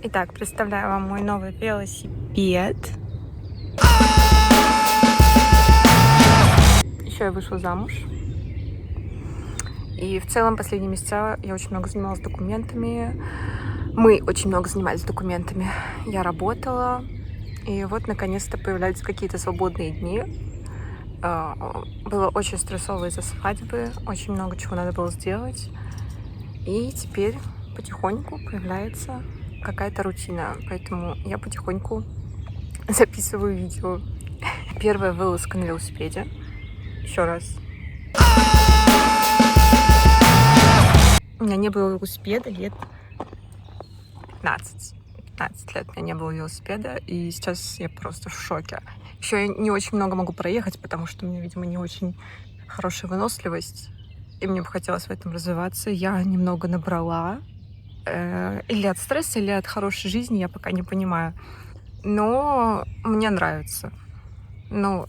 Итак, представляю вам мой новый велосипед. Еще я вышла замуж. И в целом последние месяца я очень много занималась документами. Мы очень много занимались документами. Я работала. И вот наконец-то появляются какие-то свободные дни. Было очень стрессово из-за свадьбы. Очень много чего надо было сделать. И теперь потихоньку появляется какая-то рутина. Поэтому я потихоньку записываю видео. Первая вылазка на велосипеде. Еще раз. У меня не было велосипеда лет 15. 15 лет у меня не было велосипеда, и сейчас я просто в шоке. Еще я не очень много могу проехать, потому что у меня, видимо, не очень хорошая выносливость, и мне бы хотелось в этом развиваться. Я немного набрала, или от стресса, или от хорошей жизни, я пока не понимаю. Но мне нравится. Ну,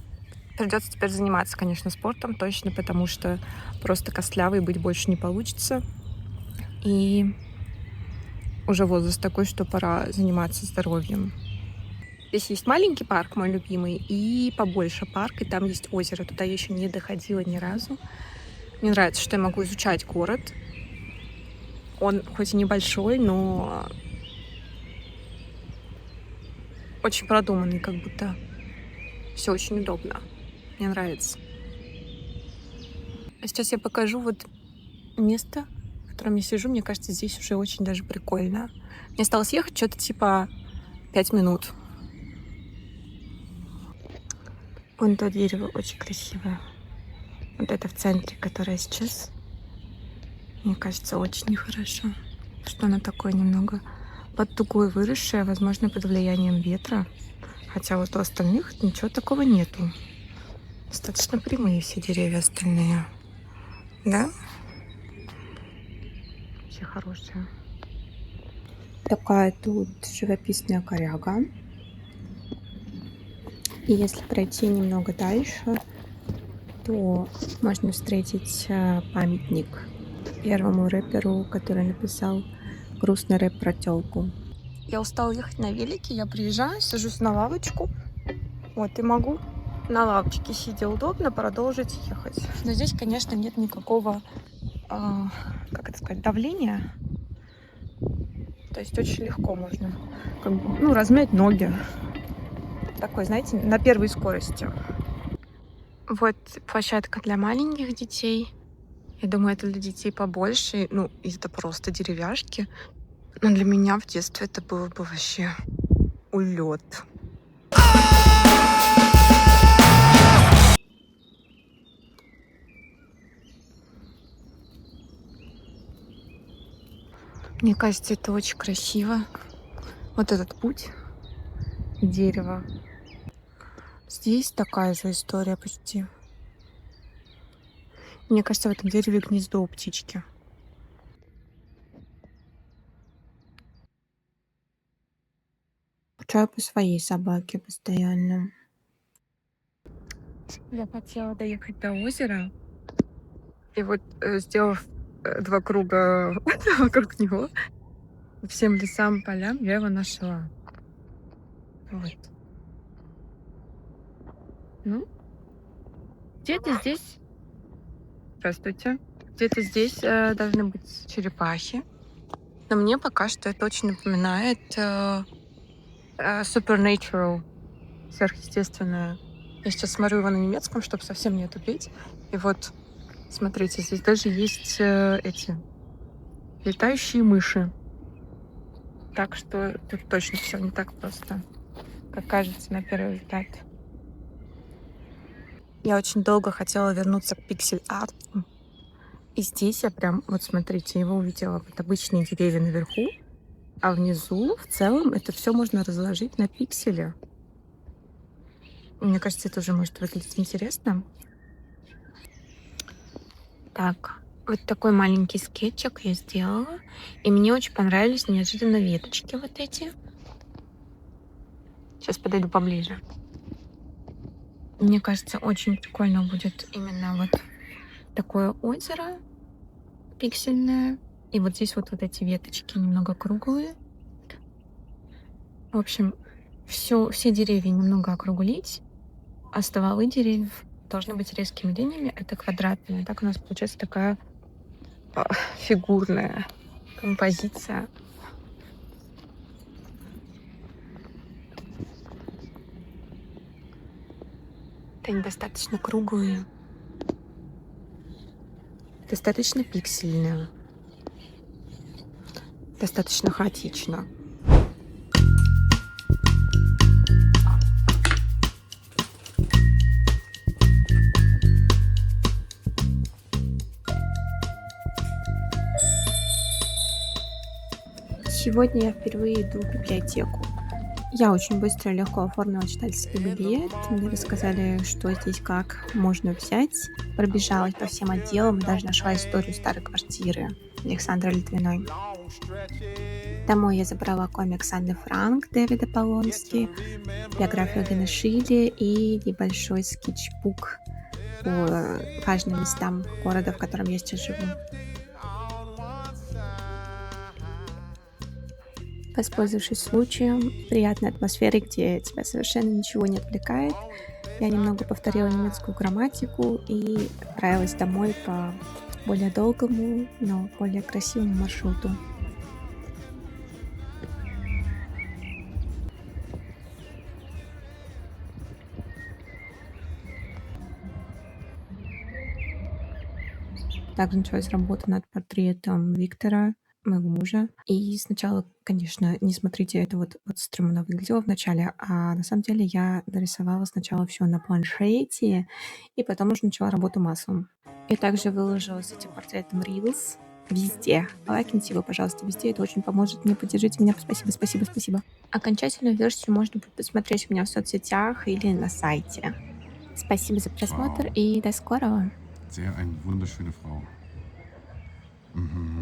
придется теперь заниматься, конечно, спортом, точно, потому что просто костлявой быть больше не получится. И уже возраст такой, что пора заниматься здоровьем. Здесь есть маленький парк, мой любимый, и побольше парк, и там есть озеро. Туда я еще не доходила ни разу. Мне нравится, что я могу изучать город. Он хоть и небольшой, но очень продуманный, как будто. Все очень удобно. Мне нравится. А сейчас я покажу вот место, в котором я сижу. Мне кажется, здесь уже очень даже прикольно. Мне осталось ехать что-то типа 5 минут. Вон то дерево очень красивое. Вот это в центре, которое сейчас, мне кажется, очень нехорошо. Что оно такое немного под дугой выросшее, возможно, под влиянием ветра. Хотя вот у остальных ничего такого нету. Достаточно прямые все деревья остальные. Да? Все хорошие. Такая тут живописная коряга. И если пройти немного дальше, то можно встретить памятник первому рэперу, который написал грустный рэп про тёлку. Я устала ехать на велике, я приезжаю, сажусь на лавочку. Вот, и могу на лавочке, сидя удобно, продолжить ехать. Но здесь, конечно, нет никакого, как это сказать, давления. То есть очень легко можно размять ноги. Такой, знаете, на первой скорости. Вот площадка для маленьких детей. Я думаю, это для детей побольше. И это просто деревяшки. Но для меня в детстве это было бы вообще улет. Мне кажется, это очень красиво. Вот этот путь и дерево. Здесь такая же история почти. Мне кажется, в этом дереве гнездо у птички. Скучаю по своей собаке постоянно. Я хотела доехать до озера. И вот, сделав 2 круга вокруг него, по всем лесам, полям, я его нашла. Вот. Ну, где-то здесь... Здравствуйте. Где-то здесь должны быть черепахи. Но мне пока что это очень напоминает supernatural, сверхъестественное. Я сейчас смотрю его на немецком, чтобы совсем не тупить. И вот, смотрите, здесь даже есть эти летающие мыши. Так что тут точно все не так просто, как кажется на первый взгляд. Я очень долго хотела вернуться к пиксель-арту. И здесь я прям, вот смотрите, его увидела. Вот обычные деревья наверху, а внизу в целом это все можно разложить на пиксели. Мне кажется, это уже может выглядеть интересно. Так, вот такой маленький скетчик я сделала. И мне очень понравились неожиданно веточки вот эти. Сейчас подойду поближе. Мне кажется, очень прикольно будет именно вот такое озеро пиксельное. И вот здесь вот эти веточки немного круглые. В общем, все деревья немного округлить, а стволы деревьев должны быть резкими линиями, это квадратные. Так у нас получается такая а, фигурная композиция. Это недостаточно круглые, достаточно пиксельные, достаточно хаотично. Сегодня я впервые иду в библиотеку. Я очень быстро и легко оформила читательский билет. Мне рассказали, что здесь как можно взять. Пробежалась по всем отделам и даже нашла историю старой квартиры Александры Литвиной. Домой я забрала комикс Анны Франк Дэвида Полонски, биографию Гены Шиле и небольшой скетчбук по важным местам города, в котором я сейчас живу. Воспользовавшись случаем, приятной атмосферой, где тебя совершенно ничего не отвлекает, я немного повторила немецкую грамматику и отправилась домой по более долгому, но более красивому маршруту. Также началась работа над портретом Виктора, моего мужа. И сначала, конечно, не смотрите, это вот стремно выглядело вначале, а на самом деле я нарисовала сначала все на планшете, и потом уже начала работу маслом. И также выложила с этим портретом Reels везде. Лайкните его, пожалуйста, везде. Это очень поможет мне. Поддержите меня. Спасибо, спасибо, спасибо. Окончательную версию можно будет посмотреть у меня в соцсетях или на сайте. Спасибо за просмотр Wow, и до скорого. sehr eine wunderschöne Frau. Mhm.